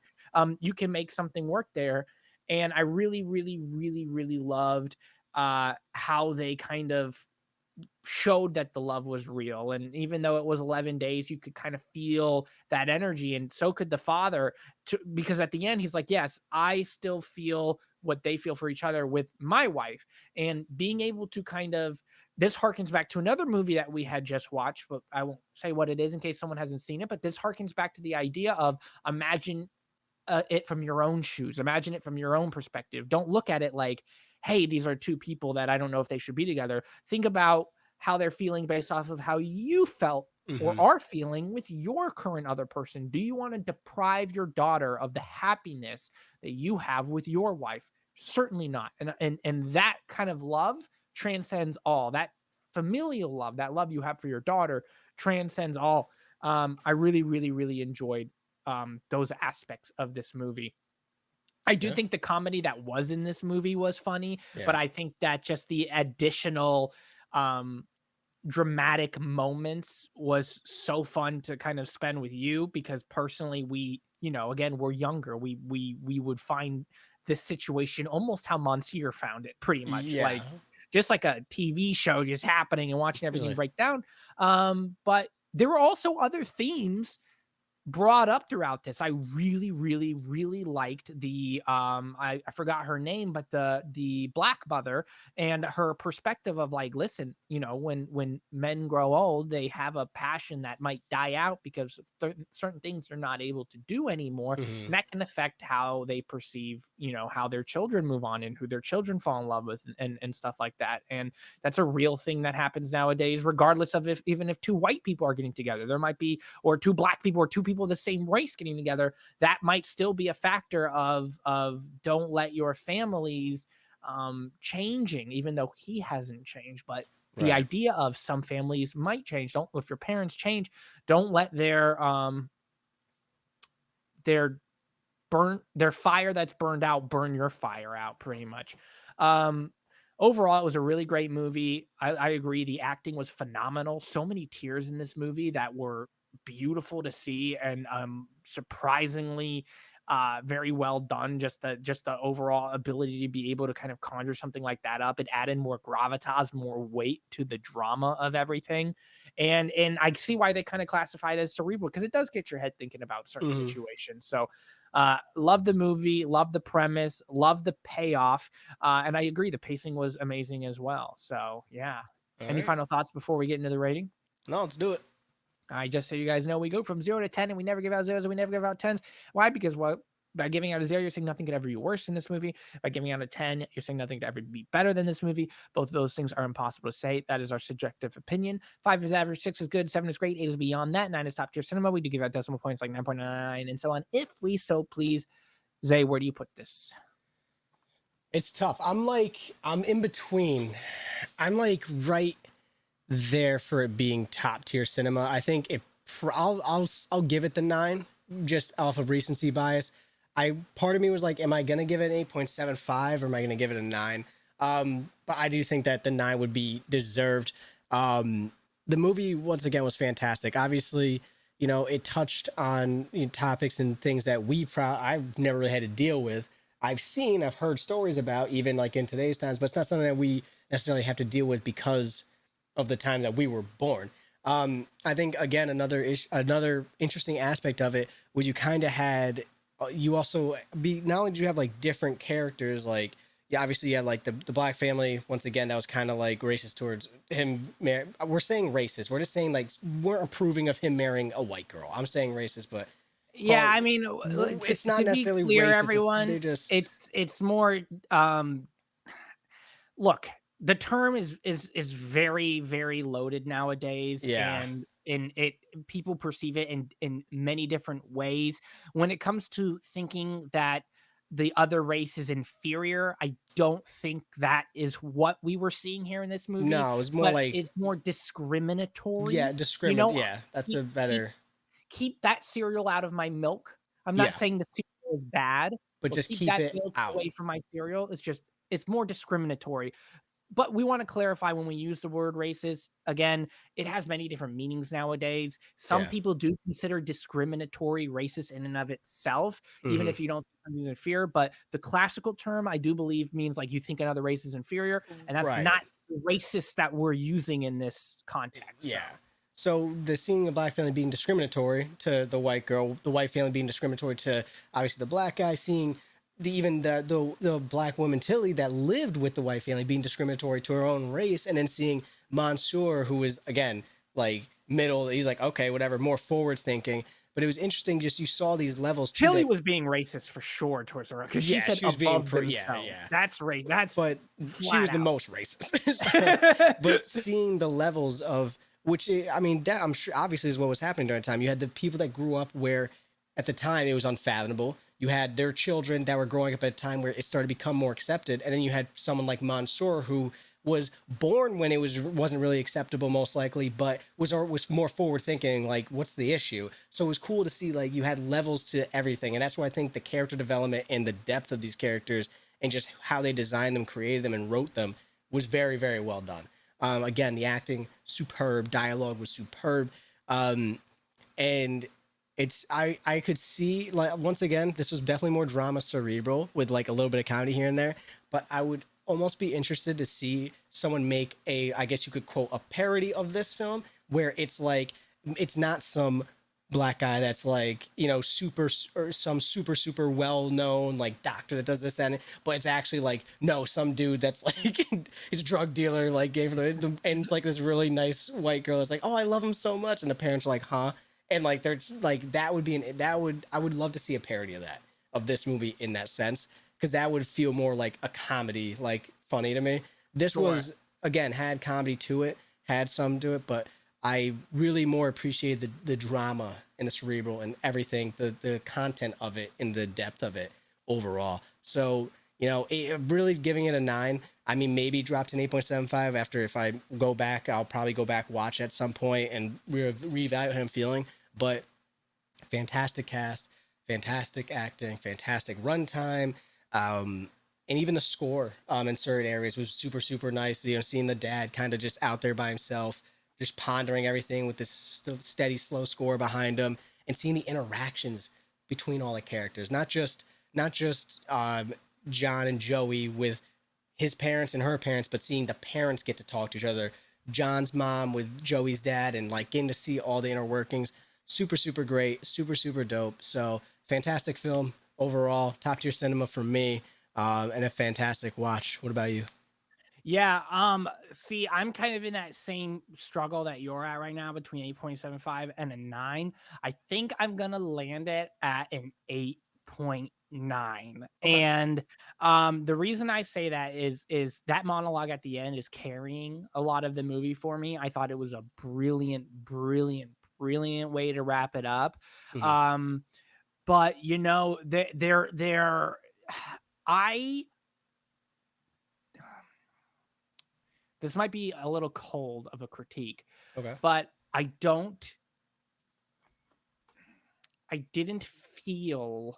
you can make something work there. And I really, really, really, really loved how they kind of showed that the love was real. And even though it was 11 days, you could kind of feel that energy. And so could the father, because at the end, he's like, yes, I still feel what they feel for each other with my wife. And being able to kind of, this harkens back to another movie that we had just watched, but I won't say what it is in case someone hasn't seen it. But this harkens back to the idea of imagine it from your own shoes. Imagine it from your own perspective. Don't look at it like, hey, these are two people that I don't know if they should be together. Think about how they're feeling based off of how you felt or are feeling with your current other person. Do you want to deprive your daughter of the happiness that you have with your wife? Certainly not. And that kind of love transcends all. That familial love, that love you have for your daughter transcends all. I really, really, really enjoyed those aspects of this movie. I do think the comedy that was in this movie was funny, but I think that just the additional dramatic moments was so fun to kind of spend with you, because personally we, again, we're younger. We would find this situation almost how Monsieur found it, pretty much like just like a TV show just happening and watching everything break down. But there were also other themes brought up throughout this. I really, really, really liked the I forgot her name, but the black mother and her perspective of like, listen, when men grow old, they have a passion that might die out because of certain things they're not able to do anymore. And that can affect how they perceive, how their children move on and who their children fall in love with and stuff like that. And that's a real thing that happens nowadays, regardless of even if two white people are getting together. There might be, or two black people or two people of the same race getting together, that might still be a factor of don't let your families changing, even though he hasn't changed. But the idea of some families might change. Don't, if your parents change, don't let their fire that's burned out burn your fire out, pretty much. Overall, it was a really great movie. I agree. The acting was phenomenal. So many tears in this movie that were beautiful to see, and surprisingly very well done. Just the overall ability to be able to kind of conjure something like that up. It added more gravitas, more weight to the drama of everything. And I see why they kind of classify it as cerebral, because it does get your head thinking about certain situations. So love the movie, love the premise, love the payoff. And I agree, the pacing was amazing as well. So yeah. Any final thoughts before we get into the rating? No, let's do it. I just so you guys know, we go from 0 to 10, and we never give out zeros and we never give out 10s. Why? Because by giving out a 0, you're saying nothing could ever be worse in this movie. By giving out a 10, you're saying nothing could ever be better than this movie. Both of those things are impossible to say. That is our subjective opinion. 5 is average, 6 is good, 7 is great, 8 is beyond that, 9 is top tier cinema. We do give out decimal points like 9.9 and so on, if we so please. Zay, where do you put this? It's tough. I'm in between. I'm like right there for it being top tier cinema. I think I'll give it the 9 just off of recency bias. Part of me was like, am I gonna give it an 8.75 or am I gonna give it a 9? But I do think that the 9 would be deserved. The movie once again was fantastic. Obviously, it touched on topics and things that I've never really had to deal with. I've heard stories about, even like in today's times, but it's not something that we necessarily have to deal with because of the time that we were born. I think again another interesting aspect of it was you kind of had you also be not only did you have like different characters, like yeah, obviously you had like the black family. Once again, that was kind of like racist towards him. We're saying racist. We're just saying like we're approving of him marrying a white girl. I'm saying racist, but Yeah, I mean, it's not to be necessarily clear, racist. everyone, They're just it's more look, the term is very, very loaded nowadays, yeah. and in it people perceive it in many different ways. When it comes to thinking that the other race is inferior, I don't think that is what we were seeing here in this movie, No, it was more but like it's more discriminatory. yeah, yeah. That's a keep, keep better keep that cereal out of my milk. I'm not yeah, saying the cereal is bad, but but just keep keep that it milk out. away from my cereal. It's more discriminatory. But we want to clarify when we use the word racist, again, it has many different meanings nowadays. Some Yeah. people do consider discriminatory racist in and of itself, even if you don't think something's inferior. But the classical term, I do believe, means like you think another race is inferior, and that's Right. not racist that we're using in this context. Yeah. So the seeing the black family being discriminatory to the white girl, the white family being discriminatory to obviously the black guy, seeing the black woman Tilly that lived with the white family being discriminatory to her own race, and then seeing Mansoor, who is again like middle, he's like okay, whatever, more forward thinking. But it was interesting, just you saw these levels. Tilly was being racist for sure towards her because she said she was being above themselves. yeah. That's right. That's but she was the most racist. But seeing the levels of which I mean, that I'm sure obviously is what was happening during the time. You had the people that grew up where at the time it was unfathomable. You had their children that were growing up at a time where it started to become more accepted, and then you had someone like Mansoor who was born when it wasn't really acceptable most likely, but was more forward thinking, like what's the issue. So it was cool to see like you had levels to everything, and that's why I think the character development and the depth of these characters and just how they designed them, created them, and wrote them was very, very well done. Again, the acting superb, dialogue was superb, and I could see like once again this was definitely more drama cerebral with like a little bit of comedy here and there, but I would almost be interested to see someone make a, I guess you could quote, a parody of this film where it's like it's not some black guy that's like, you know, super or some super well known like doctor that does this and but it's actually like no, some dude that's like he's a drug dealer, like gave it and it's like this really nice white girl that's like, oh, I love him so much, and the parents are like, huh? And like they're like I would love to see a parody of that, of this movie in that sense, because that would feel more like a comedy, like funny to me. This was again had comedy to it, had some to it, but I really more appreciated the drama and the cerebral and everything, the content of it and the depth of it overall. So, you know, really giving it a 9. I mean, maybe dropped an 8.75 after, if I go back, I'll probably go back, watch at some point and reevaluate how I'm feeling. But fantastic cast, fantastic acting, fantastic runtime. And even the score in certain areas was super nice. You know, seeing the dad kind of just out there by himself, just pondering everything with this steady, slow score behind him, and seeing the interactions between all the characters, not just John and Joey with his parents and her parents, but seeing the parents get to talk to each other, John's mom with Joey's dad, and like getting to see all the inner workings. Super great, super dope. So fantastic film overall, top tier cinema for me, and a fantastic watch. What about you? Yeah, see, I'm kind of in that same struggle that you're at right now between 8.75 and a 9. I think I'm gonna land it at an 8.9. And the reason I say that is that monologue at the end is carrying a lot of the movie for me. I thought it was a brilliant way to wrap it up. But you know, this might be a little cold of a critique, but I didn't feel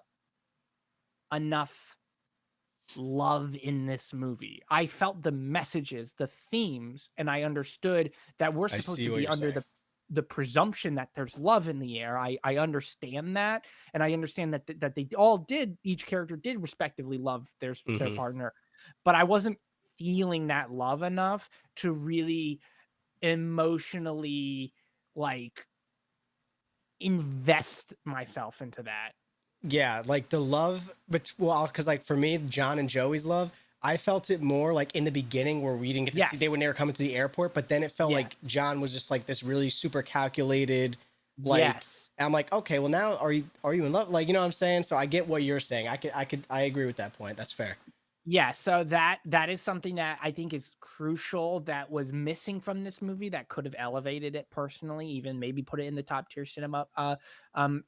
enough love in this movie. I felt the messages, the themes, and I understood that we're supposed to be under the presumption that there's love in the air. I understand that, and I understand that they all did, each character did respectively love their partner, but I wasn't feeling that love enough to really emotionally like invest myself into that. Yeah, like the love, but well, because like for me, John and Joey's love, I felt it more like in the beginning where we didn't get to see they when they were coming to the airport, but then it felt like John was just like this really super calculated, like I'm like, okay, well now are you in love? Like, you know what I'm saying? So I get what you're saying. I agree with that point. That's fair. Yeah, so that is something that I think is crucial that was missing from this movie that could have elevated it personally, even maybe put it in the top tier cinema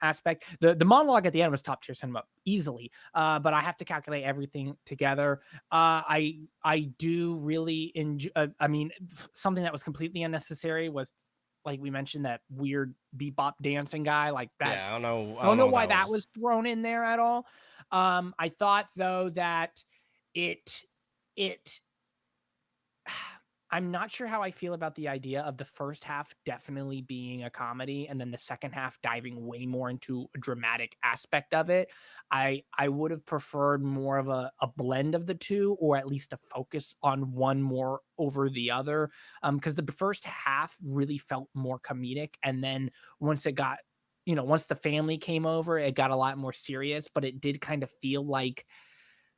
aspect. The monologue at the end was top tier cinema easily, but I have to calculate everything together. I do really enjoy. I mean, something that was completely unnecessary was, like we mentioned, that weird bebop dancing guy like that. Yeah, I don't know. I don't know why that was thrown in there at all. I thought though that it I'm not sure how I feel about the idea of the first half definitely being a comedy and then the second half diving way more into a dramatic aspect of it. I would have preferred more of a blend of the two, or at least a focus on one more over the other. Because the first half really felt more comedic, and then once it got, once the family came over, it got a lot more serious, but it did kind of feel like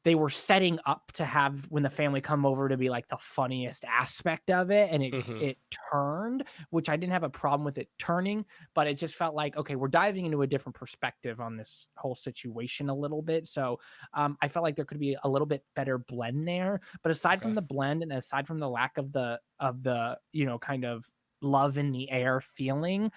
they were setting up to have when the family come over to be like the funniest aspect of it. And it turned, which I didn't have a problem with it turning, but it just felt like, okay, we're diving into a different perspective on this whole situation a little bit. So I felt like there could be a little bit better blend there, but aside from the blend and aside from the lack of the, kind of love in the air feeling,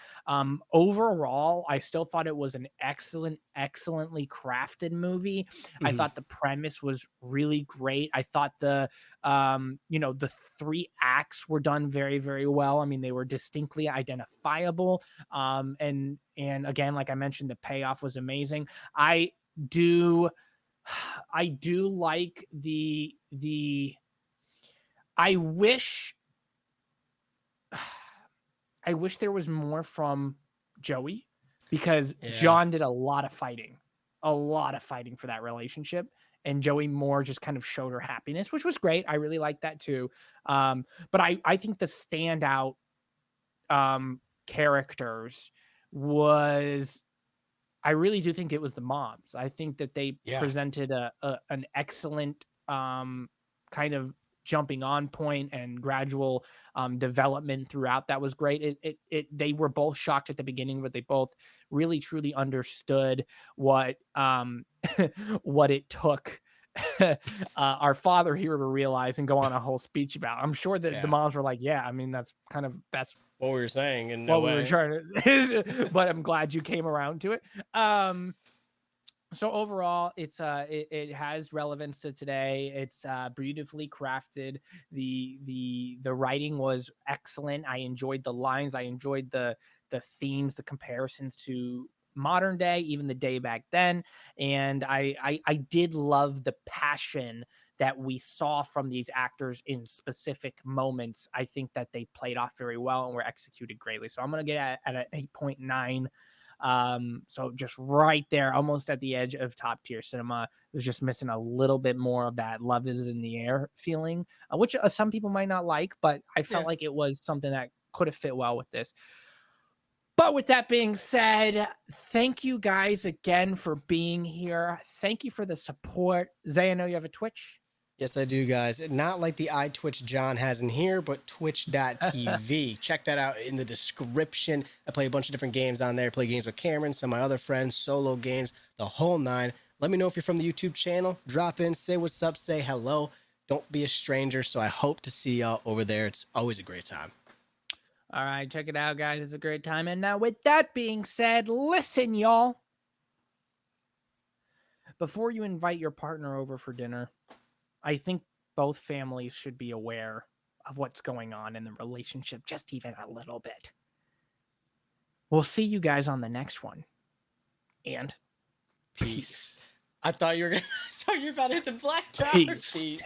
overall I still thought it was an excellently crafted movie. I thought the premise was really great. I thought the the 3 acts were done very, very well. I mean, they were distinctly identifiable, and again, like I mentioned, the payoff was amazing. I do like I wish there was more from Joey, because John did a lot of fighting for that relationship, and Joey more just kind of showed her happiness, which was great. I really liked that too. But I think the standout characters was, I really do think it was the moms. I think that they presented an excellent kind of jumping on point and gradual development throughout. That was great. They were both shocked at the beginning, but they both really truly understood what what it took our father here to realize and go on a whole speech about. I'm sure that the moms were like, yeah, I mean, that's what we were saying in what we were trying to, but I'm glad you came around to it. So overall, it has relevance to today. It's beautifully crafted. The writing was excellent. I enjoyed the lines. I enjoyed the themes, the comparisons to modern day, even the day back then. And I did love the passion that we saw from these actors in specific moments. I think that they played off very well and were executed greatly. So I'm going to get at an 8.9. So just right there, almost at the edge of top tier cinema. Was just missing a little bit more of that love is in the air feeling, which some people might not like, but I felt like it was something that could have fit well with this. But with that being said, thank you guys again for being here. Thank you for the support. Zay, I know you have a Twitch. Yes, I do, guys. Not like the iTwitch John has in here, but twitch.tv. Check that out in the description. I play a bunch of different games on there. I play games with Cameron, some of my other friends, solo games, the whole 9. Let me know if you're from the YouTube channel. Drop in, say what's up, say hello. Don't be a stranger. So I hope to see y'all over there. It's always a great time. All right, check it out, guys. It's a great time. And now with that being said, listen, y'all. Before you invite your partner over for dinner, I think both families should be aware of what's going on in the relationship, just even a little bit. We'll see you guys on the next one. And peace. I thought you were about to hit the black power. Peace.